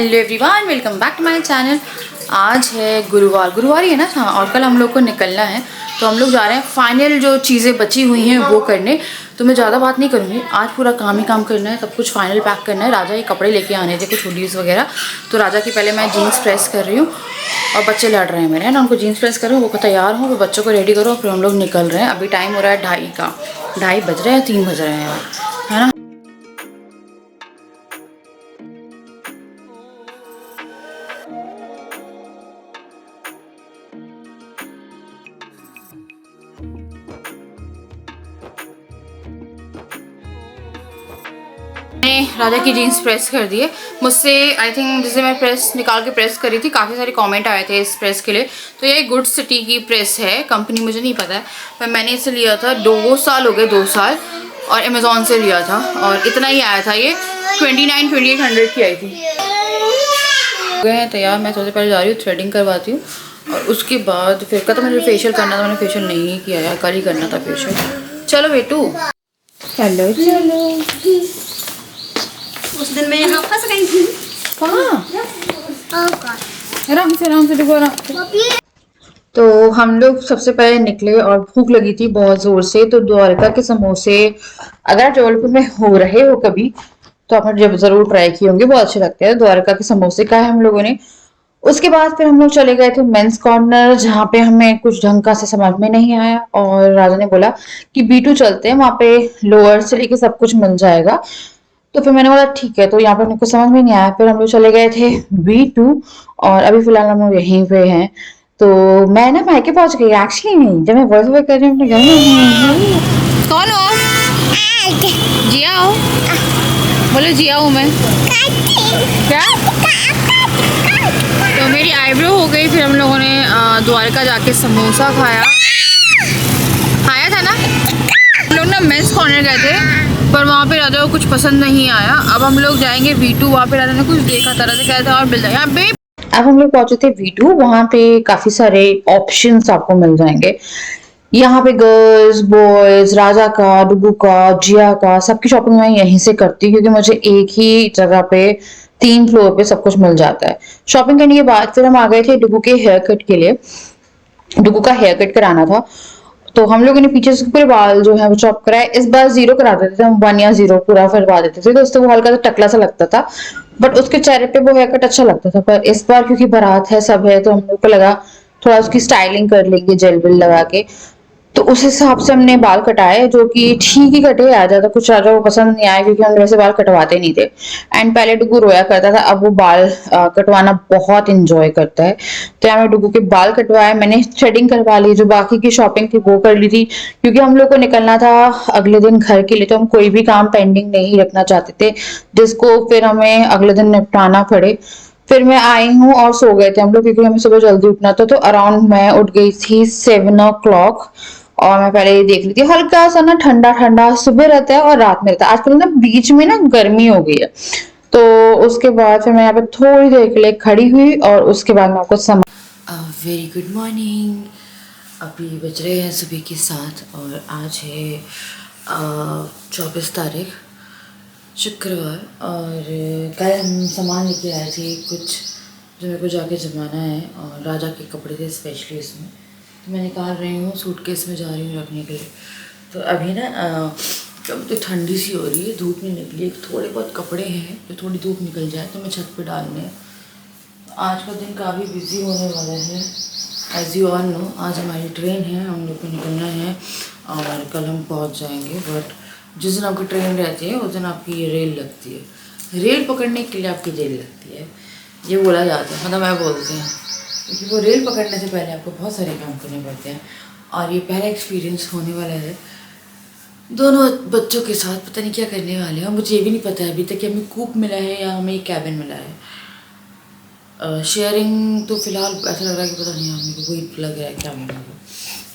Hello everyone, welcome back to my channel. आज है गुरुवार ही है ना। हाँ, और कल हम लोग को निकलना है, तो हम लोग जा रहे हैं फाइनल जो चीज़ें बची हुई हैं वो करने। तो मैं ज़्यादा बात नहीं करूँगी, आज पूरा काम ही काम करना है, सब कुछ फाइनल पैक करना है। राजा ये कपड़े लेके आने थे, कुछ हुडीज़ वगैरह। तो राजा की पहले मैं जीन्स प्रेस कर रही हूँ और बच्चे लड़ रहे हैं मेरे, है ना। उनको जीन्स प्रेस करो, वो तैयार हो, वो बच्चों को रेडी करो, फिर हम लोग निकल रहे हैं। अभी टाइम हो रहा है 2:30 का, 2:30 बज रहे हैं, 3 बज रहे हैं, है ना। राजा की जीन्स प्रेस कर दिए मुझसे। आई थिंक जिसे मैं प्रेस निकाल के प्रेस करी थी, काफ़ी सारे कमेंट आए थे इस प्रेस के लिए। तो ये गुड सिटी की प्रेस है, कंपनी मुझे नहीं पता है, पर मैंने इसे लिया था 2 साल हो गए, 2 साल, और अमेज़ॉन से लिया था और इतना ही आया था। ये 29-2800 की आई थी। हो गए हैं तैयार। मैं सबसे पहले जा रही हूँ थ्रेडिंग करवाती हूँ और उसके बाद फिर का तो मुझे फेशियल करना था, मैंने फेशियल नहीं किया यार, कल ही करना था फेशियल। चलो बेटू, चलो चलो। उस दिन मैं यहाँ फंस गई थी। कहाँ? आराम से देखो, आराम से। तो हम लोग सबसे पहले निकले और भूख लगी थी बहुत जोर से। तो द्वारका के समोसे, अगर आप जबलपुर में हो रहे हो कभी, तो आपने जब जरूर ट्राई किए होंगे, बहुत अच्छे लगते हैं। द्वारका के समोसे खाए हम लोगों ने। उसके बाद फिर हम लोग चले गए थे मेंस कॉर्नर, जहाँ पे हमें कुछ ढंग का से समझ में नहीं आया, और राजा ने बोला कि B2 चलते हैं, वहाँ पे लोअर से लेके सब कुछ मिल जाएगा। तो फिर मैंने बोला ठीक है। तो यहाँ पर मेरे को समझ में नहीं आया, फिर हम लोग चले गए थे B2, और अभी फिलहाल हम लोग यहीं पे हैं। तो मैं ना मायके पहुंच गई एक्चुअली, नहीं, जब मैं वॉइस ओवर कर रही हूँ अपने घर में। कौन हो? जिया हो? बोलो जिया हूँ मैं। क्या? तो मेरी आईब्रो हो गई, फिर हम लोगों ने द्वारका जाके समोसा खाया था ना। हम लोग ना मेंस कॉर्नर गए थे, पर वहाँ पे राजा को कुछ पसंद नहीं आया। अब हम लोग जाएंगे V2, वहाँ पे राजा ने कुछ देखा था, राजा कह रहा था और मिल जाएगा बे। अब हम लोग पहुंचे थे V2, वहाँ पे काफी सारे ऑप्शंस आपको मिल जाएंगे। यहाँ पे गर्ल्स, बॉयज, राजा का, डुगू का, जिया का, सबकी शॉपिंग मैं यहीं से करती हूँ, क्योंकि मुझे एक ही जगह पे 3 फ्लोर पे सब कुछ मिल जाता है। शॉपिंग करने के बाद फिर हम आ गए थे डुगू के हेयर कट के लिए। डुगू का हेयर कट कराना था, तो हम लोगों ने पीछे से पूरे बाल जो है वो चॉप कराए। इस बार 0 करा देते थे हम, 1 या 0 पूरा करवा देते थे, तो उससे वो हल्का सा टकला सा लगता था, बट उसके चेहरे पे वो हेयर कट अच्छा लगता था। पर इस बार क्योंकि बारात है, सब है, तो हम लोग को लगा थोड़ा उसकी स्टाइलिंग कर लेंगे जेल वेल लगा के। तो उस हिसाब से हमने बाल कटाए, जो कि ठीक ही कटे। आ जाता कुछ राजा को पसंद नहीं आया, क्योंकि हम वैसे बाल कटवाते नहीं थे। एंड पहले डुगू रोया करता था, अब वो बाल कटवाना बहुत इंजॉय करता है। तो यहाँ मैं डुगू के बाल कटवाए, मैंने थ्रेडिंग करवा ली, जो बाकी की शॉपिंग थी वो कर ली थी, क्योंकि हम लोग को निकलना था अगले दिन घर के लिए। तो हम कोई भी काम पेंडिंग नहीं रखना चाहते थे, जिसको फिर हमें अगले दिन निपटाना पड़े। फिर मैं आई हूँ और सो गए थे हम लोग, क्योंकि हमें सुबह जल्दी उठना था। तो अराउंड मैं उठ गई थी 7 o'clock, और मैं पहले ये देख ली थी, हल्का सा ना ठंडा ठंडा सुबह रहता है और रात में रहता है। आजकल ना बीच में ना गर्मी हो गई है। तो उसके बाद फिर मैं यहाँ पे थोड़ी देर के लिए खड़ी हुई, और उसके बाद मैं आपको वेरी गुड मॉर्निंग। अभी बज रहे हैं सुबह के 7, और आज है 24 तारीख, शुक्रवार। और कल हम सामान लेके आए थे कुछ, जो मेरे को जाके जमाना है, और राजा के कपड़े थे स्पेशली इसमें। तो मैं निकाल रही हूँ, सूटकेस में जा रही हूँ रखने के लिए। तो अभी ना कब तो ठंडी सी हो रही है, धूप नहीं निकली, थोड़े बहुत कपड़े हैं जो थोड़ी धूप निकल जाए तो मैं छत पे डालने हैं। आज का दिन काफ़ी बिजी होने वाला है, एज यू ऑल नो। आज हमारी ट्रेन है, हम लोग को निकलना है, और कल हम पहुंच जाएंगे। बट जिस दिन आपकी ट्रेन रहती है उस दिन आपकी रेल लगती है। रेल पकड़ने के लिए आपकी जेल लगती है, ये बोला जाता है, मतलब मैं बोलते हैं, क्योंकि वो रेल पकड़ने से पहले आपको बहुत सारे काम करने पड़ते हैं। और ये पहला एक्सपीरियंस होने वाला है दोनों बच्चों के साथ। पता नहीं क्या करने वाले हैं, मुझे ये भी नहीं पता है अभी तक कि हमें कूप मिला है या हमें कैबिन मिला है। शेयरिंग तो फ़िलहाल ऐसा लग रहा है कि पता नहीं, हमें कोई लग रहा है क्या मिला है,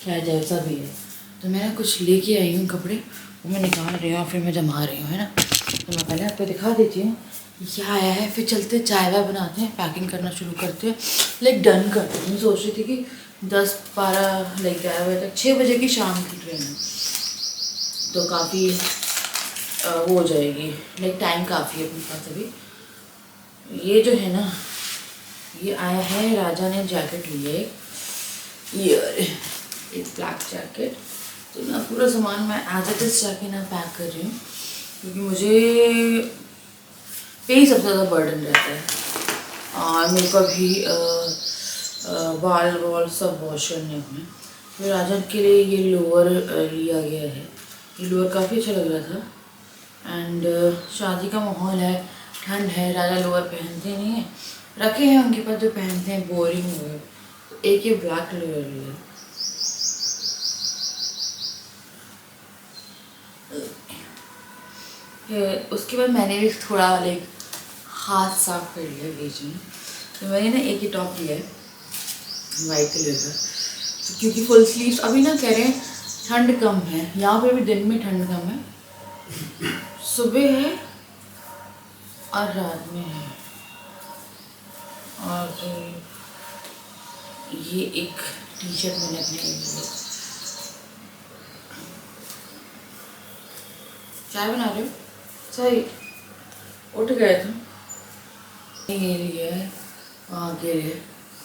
शायद जैसा भी है। तो मैं कुछ लेके आई हूँ कपड़े, वो मैं निकाल रही हूँ और फिर मैं जमा रही हूँ, है ना। तो मैं पहले आपको दिखा देती हूँ क्या आया है, फिर चलते चाय वाय बनाते हैं, पैकिंग करना शुरू करते हैं, लाइक डन करते हैं। मैं सोच रही थी कि 10-12 लाइक 11 बजे तक, 6 बजे की शाम की ट्रेन है, तो काफ़ी वो हो जाएगी, लाइक टाइम काफ़ी है अपने पास अभी। ये जो है ना, ये आया है, राजा ने जैकेट ली है ये एक ब्लैक जैकेट। तो ना पूरा सामान मैं एज इट इज जाके ना पैक कर रही हूँ, क्योंकि मुझे पे ही सबसे ज़्यादा बर्डन रहता है। और मेरे को अभी बाल वॉल सब वॉश करने हुए। फिर राजा के लिए ये लोअर लिया गया है। ये लोअर काफ़ी अच्छा लग रहा था। एंड शादी का माहौल है, ठंड है, राजा लोअर पहनते नहीं है, रखे हैं उनके पास जो पहनते हैं, बोरिंग हो गए। तो एक ये ब्लैक लोअर लिया। फिर उसके बाद मैंने भी थोड़ा लाइक हाथ साफ कर लिया बीच में। तो मैंने ना एक ही टॉप लिया है वाइट कलर का, तो क्योंकि फुल स्लीव्स अभी ना कह रहे हैं ठंड कम है, यहाँ पे भी दिन में ठंड कम है, सुबह है और रात में है। और ये एक टी शर्ट मैंने अपने लिए ली। चाय बना रहे हो? सही उठ गए थे। ये लिए है वहाँ के लिए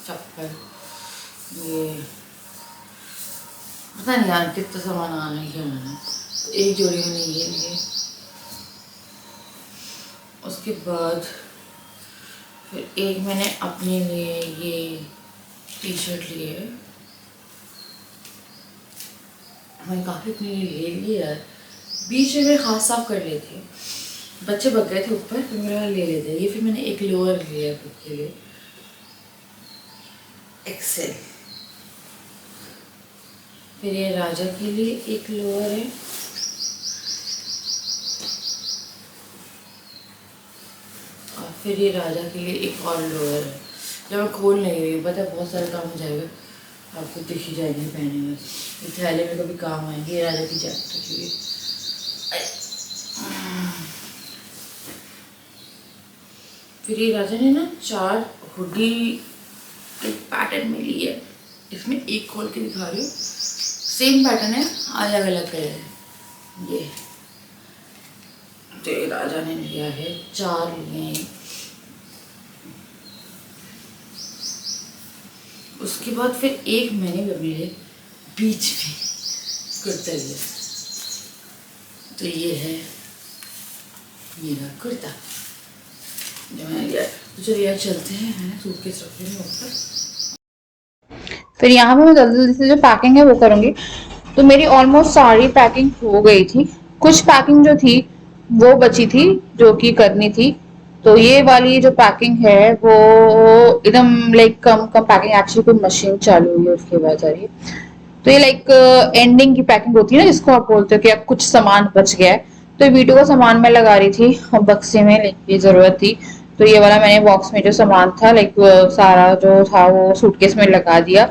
चप्पल, ये पता नहीं यार कितना सामान आना है क्या आना। एक जोड़ी मैंने ये लिए। उसके बाद फिर एक मैंने अपने लिए ये टी शर्ट लिए है। मैंने काफ़ी अपने लिए ले लिया यार, बीच में हाथ साफ कर लेते, बच्चे बग गए थे ऊपर, फिर मेरा ले लेते। ये फिर मैंने एक लोअर लिया खुद के लिए एक्सेल। फिर ये राजा के लिए एक लोअर है। और फिर ये राजा के लिए एक और लोअर है, जब मैं खोल नहीं रही हूँ, पता है बहुत सारा काम हो जाएगा, आपको दिख ही जाएगी पहने में, इस थैले में कभी काम आएंगे। ये राजा की जैकेट रखी हुई। फिर ये राजा ने ना 4 हुडी एक पैटर्न में ली है। इसमें एक खोल के दिखा रही हूँ, सेम पैटर्न है, अलग अलग कलर है। ये तो ये राजा ने लिया है, 4 लिए हैं। उसके बाद फिर एक मैंने भी अपने लिए बीच में कुर्ता लिया। तो ये है मेरा कुर्ता जो मैंने लिया। तो चलिए यार चलते हैं, है ना, सूटकेस रखते हैं ऊपर। फिर यहाँ पे मैं जल्दी जल्दी से जो पैकिंग है वो करूँगी। तो मेरी ऑलमोस्ट सारी पैकिंग हो गई थी, कुछ पैकिंग जो थी वो बची थी जो कि करनी थी। तो ये वाली जो पैकिंग है वो एकदम लाइक कम कम पैकिंग, एक्चुअली कोई मशीन चालू हुई है उसके बाद जा रही है। तो ये लाइक एंडिंग की पैकिंग होती है ना, जिसको आप बोलते हो कि अब कुछ सामान बच गया है। तो ये वीडियो का सामान मैं लगा रही थी और बक्से में लाइक ये जरूरत थी, तो ये वाला मैंने बॉक्स में जो सामान था लाइक सारा जो था वो सूटकेस में लगा दिया।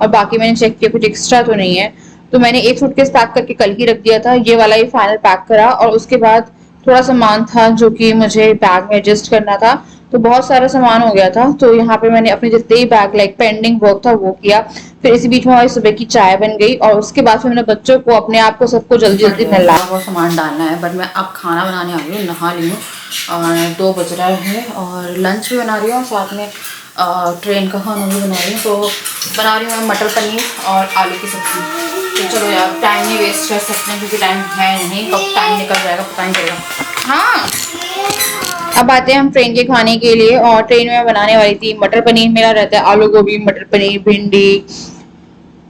और बाकी मैंने चेक किया कुछ एक्स्ट्रा तो नहीं है, तो मैंने एक सूटकेस पैक करके कल ही रख दिया था। ये वाला ही फाइनल पैक करा, और उसके बाद थोड़ा सामान था जो कि मुझे बैग में एडजस्ट करना था, तो बहुत सारा सामान हो गया था। तो यहाँ पे मैंने अपने जितने ही बैग लाइक पेंडिंग वर्क था वो किया। फिर इसी बीच में हमारी सुबह की चाय बन गई, और उसके बाद फिर मैंने बच्चों को अपने आप को सबको जल्दी जल्दी नहलाया। बहुत सामान डालना है, बट मैं अब खाना बनाने आ रही हूँ, नहा ली हूँ और 2 बज रहा है, और लंच भी बना रही हूँ और साथ में ट्रेन का खाना भी बना रही हूँ। तो बना रही हूँ मैं मटर पनीर और आलू की सब्ज़ी। तो चलो यार टाइम नहीं वेस्ट कर सकते हैं, क्योंकि टाइम है नहीं, कब टाइम निकल जाएगा पता नहीं चलेगा। हाँ, अब आते हैं हम ट्रेन के खाने के लिए। और ट्रेन में मैं बनाने वाली थी मटर पनीर, मेरा रहता है आलू गोभी, मटर पनीर, भिंडी,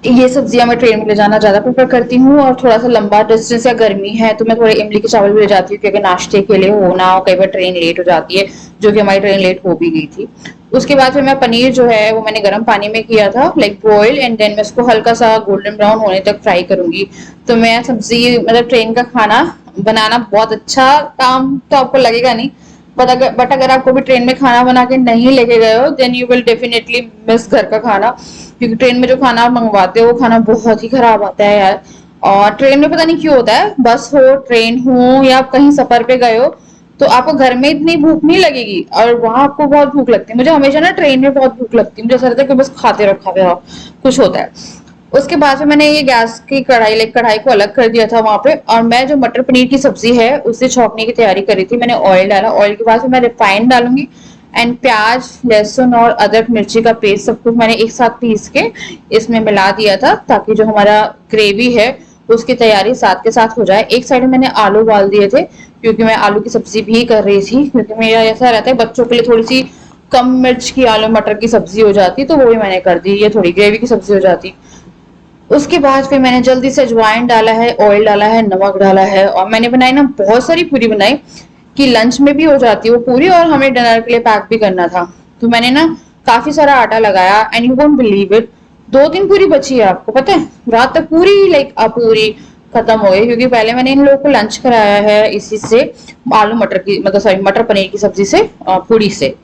ये सब्जियां मैं ट्रेन में ले जाना ज्यादा प्रेफर करती हूँ। और थोड़ा सा लंबा डिस्टेंस या गर्मी है तो मैं थोड़े इमली के चावल भी ले जाती हूँ, क्योंकि नाश्ते के लिए हो ना हो, कई बार ट्रेन लेट हो जाती है, जो कि हमारी ट्रेन लेट हो भी गई थी। उसके बाद फिर मैं पनीर जो है वो मैंने गर्म पानी में किया था लाइक बॉयल, एंड देन मैं उसको हल्का सा गोल्डन ब्राउन होने तक फ्राई करूंगी। तो मैं सब्जी मतलब ट्रेन का खाना बनाना बहुत अच्छा काम तो आपको लगेगा नहीं, बट अगर आप कभी ट्रेन में खाना बना के नहीं लेके गए हो then you will definitely miss घर का खाना, क्योंकि ट्रेन में जो खाना आप मंगवाते हो वो खाना बहुत ही खराब आता है यार। और ट्रेन में पता नहीं क्यों होता है, बस हो ट्रेन हो या आप कहीं सफर पे गए हो, तो आपको घर में इतनी भूख नहीं लगेगी और वहां आपको बहुत भूख लगती है। मुझे हमेशा ना ट्रेन में बहुत भूख लगती है, मुझे ऐसा लगता है कि बस खाते रहो कुछ होता है। उसके बाद में मैंने ये गैस की कढ़ाई लाइक कढ़ाई को अलग कर दिया था वहां पे, और मैं जो मटर पनीर की सब्जी है उसे छौंकने की तैयारी करी थी। मैंने ऑयल डाला, ऑयल के बाद मैं रिफाइंड डालूंगी एंड प्याज, लहसुन और अदरक मिर्ची का पेस्ट सब कुछ मैंने एक साथ पीस के इसमें मिला दिया था, ताकि जो हमारा ग्रेवी है उसकी तैयारी साथ के साथ हो जाए। एक साइड में मैंने आलू उबाल दिए थे, क्योंकि मैं आलू की सब्जी भी कर रही थी, क्योंकि मेरा ऐसा रहता है बच्चों के लिए थोड़ी सी कम मिर्च की आलू मटर की सब्जी हो जाती, तो वो भी मैंने कर दी, ये थोड़ी ग्रेवी की सब्जी हो जाती। उसके बाद फिर मैंने जल्दी से अजवाइन डाला है, ऑयल डाला है, नमक डाला है, और मैंने बनाई ना बहुत सारी पूरी बनाई कि लंच में भी हो जाती वो पूरी, और हमें डिनर के लिए पैक भी करना था। तो मैंने ना काफी सारा आटा लगाया, and you won't believe it, 2-3 पूरी बची है, आपको पता है रात तक पूरी लाइक पूरी खत्म हो गई, क्योंकि पहले मैंने इन लोगों को लंच कराया है इसी से, आलू मटर की मतलब सॉरी मटर पनीर की सब्जी से, पूरी से,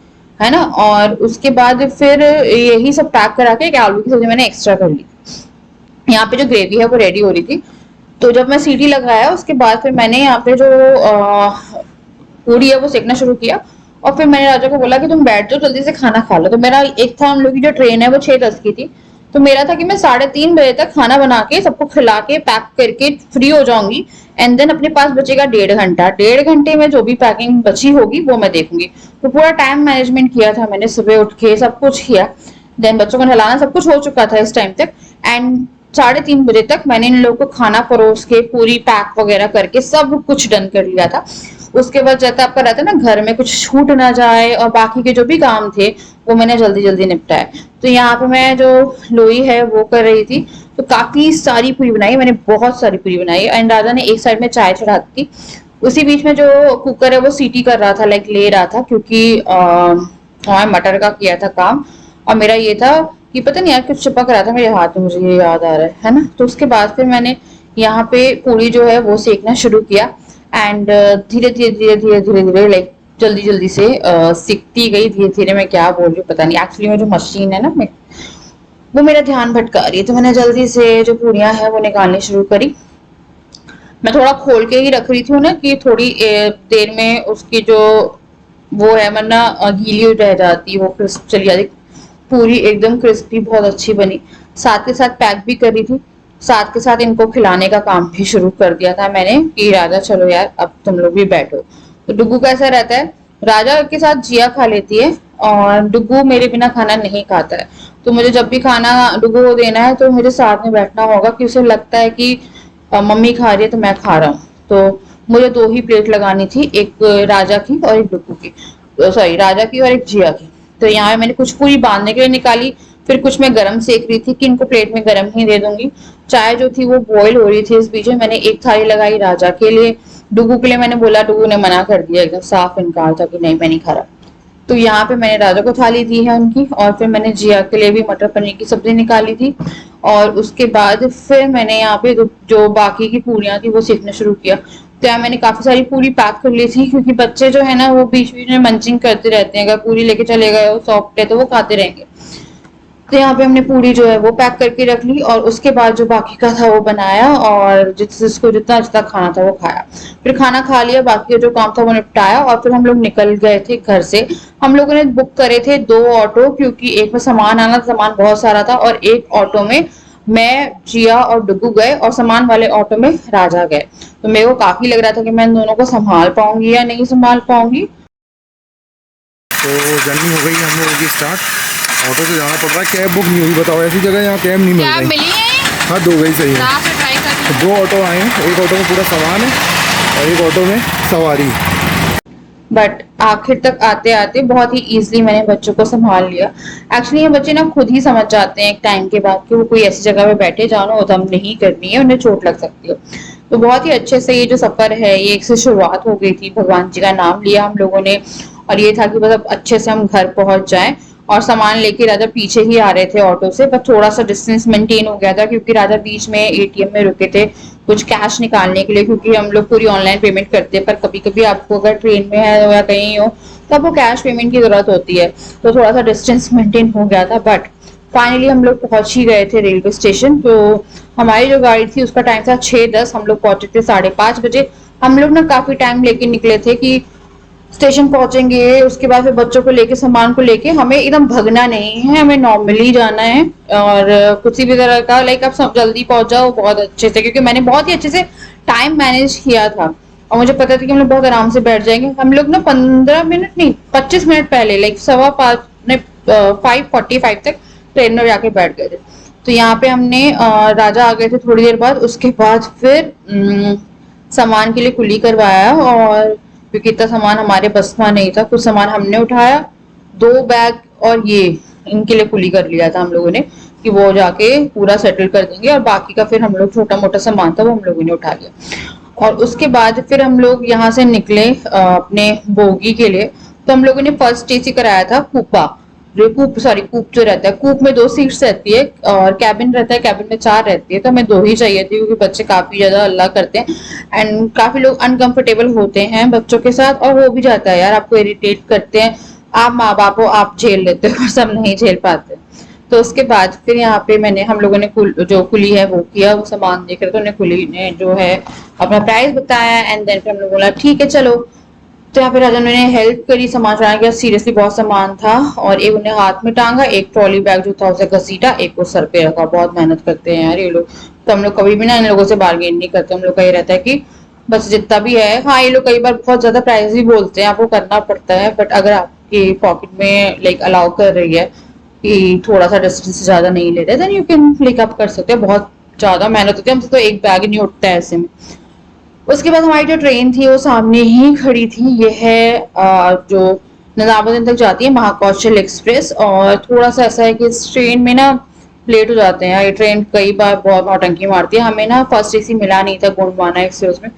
है ना। और उसके बाद फिर यही सब पैक करा के आलू की सब्जी मैंने एक्स्ट्रा कर ली। यहाँ पे जो ग्रेवी है वो रेडी हो रही थी, तो जब मैं सीटी लगाया उसके बाद फिर मैंने यहाँ पे जो पूरी है वो सेकना शुरू किया, और फिर मैंने राजा को बोला कि तुम बैठ जाओ जल्दी से खाना खा लो। तो मेरा एक था, हम लोग की जो ट्रेन है वो 6:10 की थी, तो मेरा था कि मैं 3:30 बजे तक खाना बना के सबको खिला के पैक करके फ्री हो जाऊंगी, एंड देन अपने पास बचेगा 1.5 घंटा। 1.5 घंटे में जो भी पैकिंग बची होगी वो मैं देखूंगी। तो पूरा टाइम मैनेजमेंट किया था मैंने, सुबह उठ के सब कुछ किया, देन बच्चों को नहलाना सब कुछ हो चुका था इस टाइम तक, एंड 3:30 बजे तक मैंने इन लोगों को खाना परोस के पूरी पैक वगैरह करके सब कुछ डन कर लिया था। उसके बाद जैसा आपका रहता है ना घर में कुछ छूट ना जाए, और बाकी के जो भी काम थे वो मैंने जल्दी जल्दी निपटाए। तो यहाँ पे मैं जो लोई है वो कर रही थी, तो काफी सारी पूरी बनाई मैंने, बहुत सारी पूरी बनाई, एंड राजा ने एक साइड में चाय चढ़ा दी थी। उसी बीच में जो कुकर है वो सीटी कर रहा था, लाइक ले रहा था, क्योंकि मटर का किया था काम, और मेरा ये था कि पता नहीं यार कुछ चिपक रहा था मेरे हाथ में, मुझे ये याद आ रहा है ना। तो उसके बाद फिर मैंने यहाँ पे पूरी जो है वो सेकना शुरू किया, एंड धीरे धीरे धीरे धीरे धीरे धीरे लाइक जल्दी जल्दी से सीखती गई धीरे धीरे। मैं क्या बोल रही हूँ पता नहीं, एक्चुअली में जो मशीन है ना वो मेरा ध्यान भटका रही है, तो मैंने जल्दी से जो पूरियां हैं वो निकालनी शुरू करी। मैं थोड़ा खोल के ही रख रही थी ना, कि थोड़ी देर में उसकी जो वो है वरना गीली रह जाती, वो क्रिस्प चली जाती। पूरी एकदम क्रिस्पी बहुत अच्छी बनी, साथ के साथ पैक भी करी थी, साथ के साथ इनको खिलाने का काम भी शुरू कर दिया था मैंने कि राजा चलो यार अब तुम लोग भी बैठो। तो डुगू कैसा रहता है, राजा के साथ जिया खा लेती है, और डुगू मेरे बिना खाना नहीं खाता है। तो मुझे जब भी खाना डुगू को देना है तो मुझे साथ में बैठना होगा, कि उसे लगता है कि मम्मी खा रही है तो मैं खा रहा हूँ। तो मुझे 2 ही प्लेट लगानी थी, एक राजा की और एक डुगू की, सॉरी राजा की और एक जिया की। तो यहाँ मैंने कुछ पूरी बांधने के लिए निकाली, फिर कुछ मैं गरम सेक रही थी कि इनको प्लेट में गरम ही दे दूंगी। चाय जो थी वो बॉईल हो रही थी, इस बीच में मैंने एक थाली लगाई राजा के लिए। डुगू के लिए मैंने बोला, डुगू ने मना कर दिया, एकदम साफ इनकार था कि नहीं मैं नहीं खा रहा। तो यहाँ पे मैंने राजा को थाली दी है उनकी, और फिर मैंने जिया के लिए भी मटर पनीर की सब्जी निकाली थी, और उसके बाद फिर मैंने यहाँ पे जो बाकी की पूरियां थी वो सेकना शुरू किया। तो यहाँ मैंने काफी सारी पूरी पैक कर ली थी, क्योंकि बच्चे जो है ना वो बीच बीच में मंचिंग करते रहते हैं, अगर पूरी लेके चले गए सॉफ्ट है तो वो खाते रहेंगे। तो यहाँ पे हमने पूरी जो है वो पैक करके रख ली, और उसके बाद जो बाकी का था वो बनाया, और जिसको जितना जितना खाना था वो खाया। फिर खाना खा लिया, बाकी जो काम था वो निपटाया, और फिर हम लोग निकल गए थे घर से। हम लोगों ने बुक करे थे 2 ऑटो, क्योंकि एक में सामान आना, सामान बहुत सारा था, और एक ऑटो में मैं, जिया और डुगू गए, और सामान वाले ऑटो में राजा गए। तो मेरे को काफी लग रहा था कि मैं इन दोनों को संभाल पाऊंगी या नहीं संभाल पाऊंगी। तो जर्नी हो गई हम लोगों की स्टार्ट, ऑटो से जाना पड़ रहा है, कैब बुक नहीं हुई। बताओ ऐसी जगह यहाँ कैब नहीं मिल क्या रही। मिली है? हाँ 2 गई सही है। ट्राई कर। तो 2 ऑटो आए हैं, एक ऑटो में पूरा सामान है और एक ऑटो में सवारी। बट आखिर तक आते आते बहुत ही इजीली मैंने बच्चों को संभाल लिया। एक्चुअली ये बच्चे ना खुद ही समझ जाते हैं एक टाइम के बाद कि वो कोई ऐसी जगह पे बैठे जानो उधम नहीं करनी है, उन्हें चोट लग सकती है। तो बहुत ही अच्छे से ये जो सफर है ये एक से शुरुआत हो गई थी, भगवान जी का नाम लिया हम लोगों ने, और ये था कि मतलब अच्छे से हम घर पहुंच जाएं। और सामान लेके राजा पीछे ही आ रहे थे ऑटो से, पर थोड़ा सा डिस्टेंस मेंटेन हो गया था, क्योंकि राजा बीच में एटीएम में रुके थे कुछ कैश निकालने के लिए, क्योंकि हम लोग पूरी ऑनलाइन पेमेंट करते हैं, पर कभी कभी आपको अगर ट्रेन में है या कहीं हो तो आपको कैश पेमेंट की जरूरत होती है। तो थोड़ा सा डिस्टेंस मेंटेन हो गया था, बट फाइनली हम लोग पहुंच ही गए थे रेलवे स्टेशन। तो हमारी जो गाड़ी थी उसका टाइम था 6:10, हम लोग पहुंचे थे 5:30 बजे। हम लोग ना काफी टाइम लेके निकले थे कि स्टेशन पहुंचेंगे, उसके बाद फिर बच्चों को लेके सामान को लेके हमें एकदम भगना नहीं है, हमें नॉर्मली जाना है, और किसी भी तरह का लाइक आप सब जल्दी पहुंच जाओ बहुत अच्छे से, क्योंकि मैंने बहुत ही अच्छे से टाइम मैनेज किया था। और मुझे पता था कि हम लोग बहुत आराम से बैठ जाएंगे। हम लोग ना 15 मिनट नहीं 25 मिनट पहले लाइक 5:45 तक ट्रेन में जाके बैठ गए थे। तो यहाँ पे हमने राजा आ गए थे थोड़ी देर बाद। उसके बाद फिर सामान के लिए कुली करवाया, और क्योंकि इतना सामान हमारे बस में नहीं था, कुछ सामान हमने उठाया, 2 बैग और ये इनके लिए कुली कर लिया था हम लोगों ने कि वो जाके पूरा सेटल कर देंगे, और बाकी का फिर हम लोग छोटा मोटा सामान था वो हम लोगों ने उठा लिया। और उसके बाद फिर हम लोग यहाँ से निकले अपने बोगी के लिए। तो हम लोगों ने फर्स्ट एसी कराया था कूपा, जो कूप जो रहता है, कूप में 2 सीट्स रहती है और कैबिन रहता है, कैबिन में 4 रहती है। तो हमें 2 ही चाहिए थी क्योंकि बच्चे काफी ज्यादा हल्ला करते हैं एंड काफी लोग अनकंफर्टेबल होते हैं बच्चों के साथ, और हो भी जाता है यार, आपको इरिटेट करते हैं। आप माँ बाप हो, आप झेल लेते हो, सब नहीं झेल पाते। तो उसके बाद फिर यहाँ पे हम लोगों ने जो कुली है वो किया, वो सामान देख रहे थे, उन्हें कुली ने जो है अपना प्राइस बताया एंड देन फिर हम लोग बोला ठीक है चलो। तो यहाँ पे राजा ने हेल्प करी सामान उठाने के। सीरियसली बहुत सामान था, और एक उन्हें हाथ में टांगा, एक ट्रॉली बैग जो था उसे घसीटा, एक को सर पे रखा। बहुत मेहनत करते हैं यार ये लोग। तो हम लोग कभी भी ना इन लोगों से बार्गेन नहीं करते, हम लोग का ये रहता है कि बस जितना भी है। हाँ, ये लोग कई बार बहुत ज्यादा प्राइस भी बोलते हैं, आपको करना पड़ता है, बट अगर आपकी पॉकेट में लाइक अलाउ कर रही है कि थोड़ा सा डिस्टेंस ज्यादा नहीं ले रहे, देन यू कैन लाइक आप कर सकते हैं। बहुत ज्यादा मेहनत होती है, हमसे तो एक बैग नहीं उठता है ऐसे में। उसके बाद हमारी जो ट्रेन थी वो सामने ही खड़ी थी। ये है जो निजामुद्दीन तक जाती है, महाकौशल एक्सप्रेस। और थोड़ा सा ऐसा है कि इस ट्रेन में ना लेट हो जाते हैं। ये ट्रेन कई बार बहुत नौटंकी मारती है। हमें ना फर्स्ट एसी मिला नहीं था गोंडवाना एक्सप्रेस में,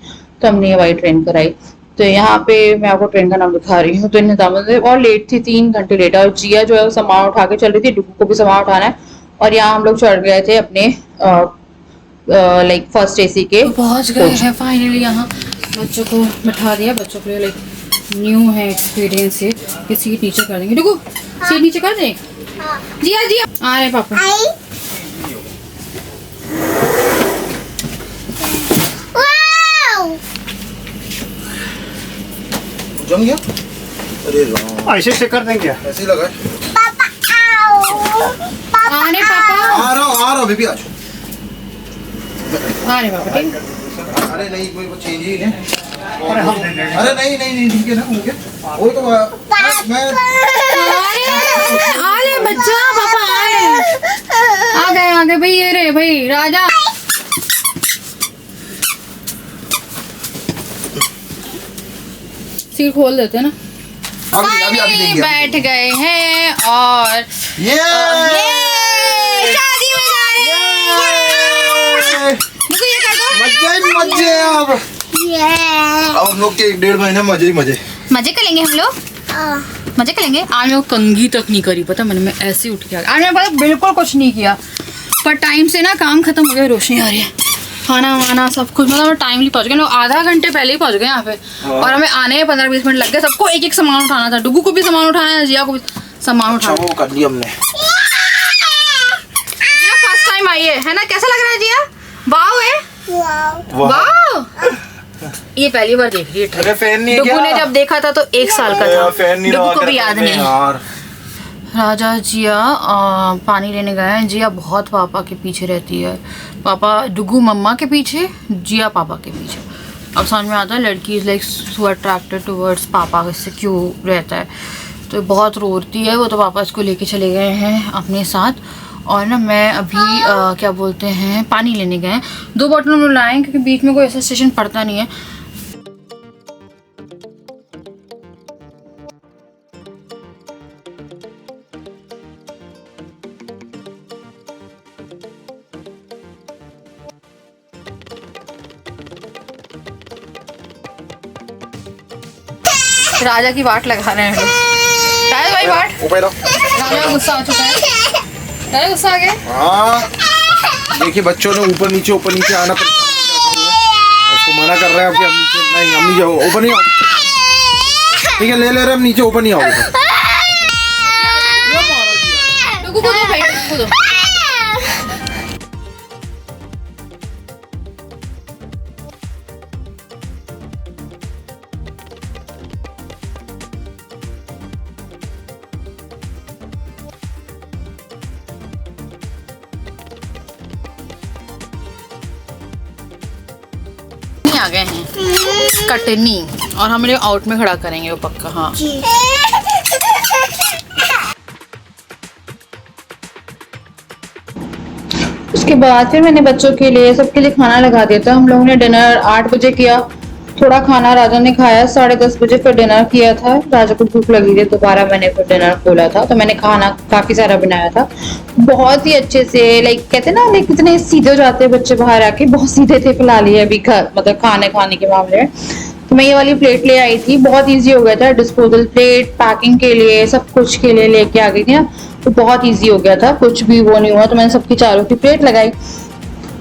तो हमने ये वाली ट्रेन कराई। तो यहाँ पे मैं आपको ट्रेन का नाम दिखा रही हूँ। तो निजामुद्दीन और लेट थी, 3 घंटे लेट। और जिया जो है वो सामान उठा के चल रही थी, डुगू को भी सामान उठाना है। और यहाँ हम लोग चढ़ गए थे अपने लाइक फर्स्ट एसी के। पहुंच गए हैं फाइनली यहाँ। बच्चों को बैठा दिया, बच्चों के लिए लाइक न्यू है एक्सपीरियंस है। ये सीट नीचे कर देंगे, डुगू सीट नीचे कर दें। जिया जिया आ रहे पापा। जम गया? अरे राम, ऐसे से कर देंगे क्या? ऐसे ही लगा है। आ रहे पापा, आ रहा हूँ बेबी, आ जाओ। आ रहे पापा। ठीक, अरे नहीं, कोई को चेंज ही है। अरे हम दे देंगे। अरे नहीं ठीक है ना, हो गया। वो तो मैं आ रहे बच्चा, पापा आ गए भाई। ये रे भाई राजा। सीट खोल देते हैं ना। अभी देंगे। बैठ गए हैं और ये शादी में जा रहे हैं। मुझे ये कह दो, मजे ही मजे अब हम लोग के 1-1.5 महीने मजे ही मजे। मजे करेंगे हम लोग, मजे करेंगे। आज मैं कंघी तक नहीं करी, पता मैंने, मैं ऐसे उठ के आ गई। आज मैं पता बिल्कुल कुछ नहीं किया, पर टाइम से ना काम खत्म हो गया। रोशनी आ रही है, खाना वाना सब कुछ, मतलब टाइमली पहुंच गए लोग। आधा घंटे पहले ही पहुंच गए यहाँ पे, और हमें आने में 15-20 मिनट लग गए। सबको एक एक सामान उठाना था, डुगू को भी सामान उठाना है, जिया को भी सामान उठाना। वो कर लिया हमने। जिया फर्स्ट टाइम आई है ना? कैसा लग रहा है जिया? वाव है, वाव। ये पहली बार देख रही है। अरे फैन नहीं है डुगू ने जब देखा था तो 1 साल का था, फैन नहीं डुगू को भी याद नहीं है। यार राजा जिया पानी लेने गए हैं। जिया बहुत पापा के पीछे रहती है, पापा डुगू मम्मा के पीछे, जिया पापा के पीछे। अब समझ में आता है लड़की is like so attracted towards पापा, इससे क्यों रहता है। तो बहुत रोती है वो, तो पापा इसको लेके चले गए हैं अपने साथ। और ना मैं अभी क्या बोलते हैं, पानी लेने गए हैं। 2 बॉटल हम लाए क्योंकि बीच में कोई ऐसा स्टेशन पड़ता नहीं है। राजा की वाट लगा रहे हैं लोग। राजा भाई वाट, ऊपर राजा का गुस्सा आ चुका है। राजा गुस्सा आ गया। हाँ देखिए, बच्चों ने ऊपर नीचे आना पड़ता है। उसको मना कर रहे हैं कि हम नीचे नहीं, हम नीचे ऊपर नहीं आओगे। ठीक है, ले रहे हैं हम नीचे, ऊपर नहीं आओगे। डुगू को दो भाई, डुगू को दो। कटनी आ गए हैं, कटनी, और हम लोग आउट में खड़ा करेंगे वो पक्का। हाँ उसके बाद फिर मैंने बच्चों के लिए सबके लिए खाना लगा दिया था। हम लोगों ने डिनर 8 बजे किया, थोड़ा खाना राजा ने खाया, 10:30 बजे फिर डिनर किया था। राजा को भूख लगी थी, दोबारा मैंने फिर डिनर खोला था, तो मैंने खाना काफी सारा बनाया था, बहुत ही अच्छे से। लाइक कहते ना, लाइक कितने सीधे हो जाते हैं बच्चे बाहर आके, बहुत सीधे थे फिलहाल ये अभी घर, मतलब खाने के मामले में। तो मैं ये वाली प्लेट ले आई थी, बहुत ईजी हो गया था, डिस्पोजल प्लेट पैकिंग के लिए सब कुछ के लिए लेके आ गई थी ना, तो बहुत ईजी हो गया था, कुछ भी वो नहीं हुआ। तो मैंने सबकी चारों की प्लेट लगाई।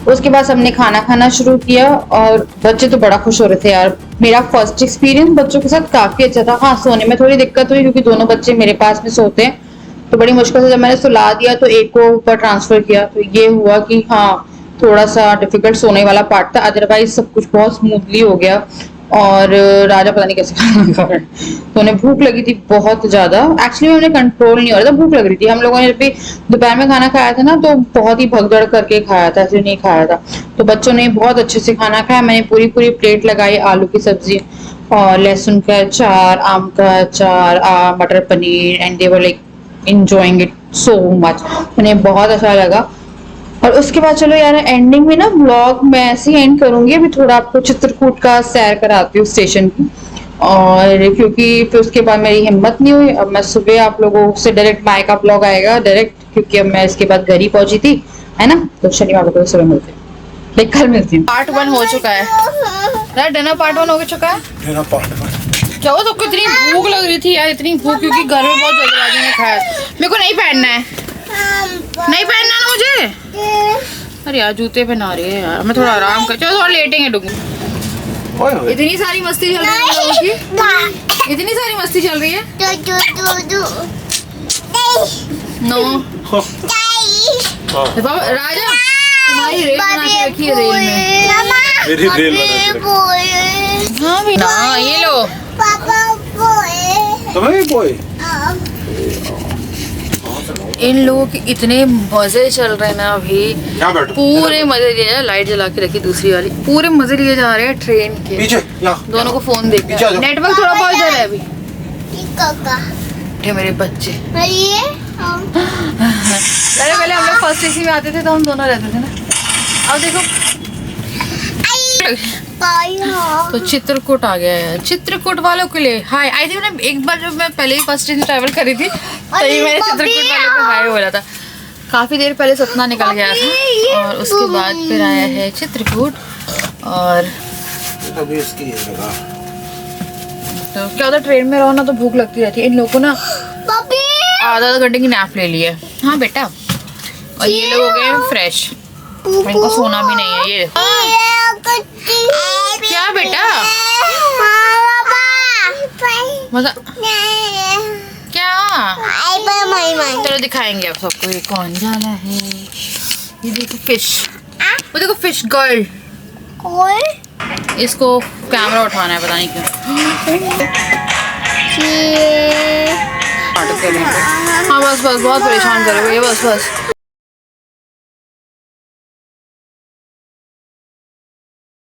उसके बाद सबने खाना खाना शुरू किया और बच्चे तो बड़ा खुश हो रहे थे यार। मेरा फर्स्ट एक्सपीरियंस बच्चों के साथ काफी अच्छा था। हाँ सोने में थोड़ी दिक्कत हुई क्योंकि दोनों बच्चे मेरे पास में सोते हैं, तो बड़ी मुश्किल से जब मैंने सुला दिया तो एक को ऊपर ट्रांसफर किया, तो ये हुआ कि हाँ थोड़ा सा डिफिकल्ट सोने वाला पार्ट था, अदरवाइज सब कुछ बहुत स्मूथली हो गया। और राजा पता नहीं कैसे खाना खा रहा है, तो उन्हें भूख लगी थी बहुत ज्यादा। एक्चुअली उन्हें कंट्रोल नहीं हो रहा था, भूख लग रही थी। हम लोगों ने जब भी दोपहर में खाना खाया था ना, तो बहुत ही भगदड़ करके खाया था, ऐसे नहीं खाया था। तो बच्चों ने बहुत अच्छे से खाना खाया। मैंने पूरी प्लेट लगाई, आलू की सब्जी और लहसुन का अचार, आम का अचार, मटर paneer, and they were like enjoying it so much. उन्हें बहुत अच्छा लगा। और उसके बाद चलो यार एंडिंग में ना व्लॉग मैं ऐसे ही एंड करूंगी। अभी थोड़ा आपको चित्रकूट का सैर कराती हूँ स्टेशन की, और क्योंकि फिर उसके बाद मेरी हिम्मत नहीं हुई। अब मैं सुबह आप लोगों से डायरेक्ट माय का व्लॉग आएगा डायरेक्ट, क्योंकि अब मैं इसके बाद घर ही पहुंची थी, है ना। तो शनिवार को सुबह मिलते हैं, देख कल मिलती हूँ। पार्ट 1 हो चुका है यार, डिनर पार्ट 1 हो चुका है। क्या हुआ सबको इतनी भूख लग रही थी यार, इतनी भूख, क्योंकि घर में बहुत जल्दबाजी में खाया। मेरे को नहीं पहनना है, नहीं पहनना ना मुझे। अरे यार जूते पहना रही है यार, मैं थोड़ा आराम कर, चलो थोड़ा लेटेंगे डूंगी। इतनी सारी मस्ती चल रही है लोगों की, इतनी सारी मस्ती चल रही है। नो राजा तुम्हारी रेल बना के रखी है रेल में, मेरी रेल बना के। हाँ भी ना, ये लो तुम्हें बोए। इन लोगों के इतने मजे चल रहे हैं ना अभी, पूरे मजे लिए जा रहे हैं। लाइट जला के रखी दूसरी वाली, पूरे मजे लिए जा रहे हैं ट्रेन के। पीछे दोनों को फोन देखते हैं, नेटवर्क थोड़ा बहुत इधर है अभी। मेरे बच्चे पहले हम लोग फर्स्ट एसी में आते थे तो हम दोनों रहते थे ना, अब देखो। तो चित्रकूट आ गया है, चित्रकूट वालों के लिए हाय। आई थी मैंने एक बार, जब मैं पहले ही फर्स्ट ट्रेन ट्रैवल करी थी तभी मैंने चित्रकूट वालों को हाय बोला था। काफी देर पहले सतना निकल गया था और उसके बाद फिर आया है चित्रकूट। और अभी इसकी तो क्या होता है, ट्रेन में रहो ना तो भूख लगती रहती है। इन लोगों को ना आधा घंटे की नैप ले ली है। हाँ बेटा, और ये लोग हो गए फ्रेश, इनको सोना भी नहीं है। ये क्या बेटा, मतलब क्या, चलो दिखाएंगे अब सबको ये कौन जाना है। ये देखो फिश, वो देखो फिश गर्ल, इसको कैमरा उठाना है पता नहीं क्यों। हाँ बस बहुत परेशान कर रहे हो ये, बस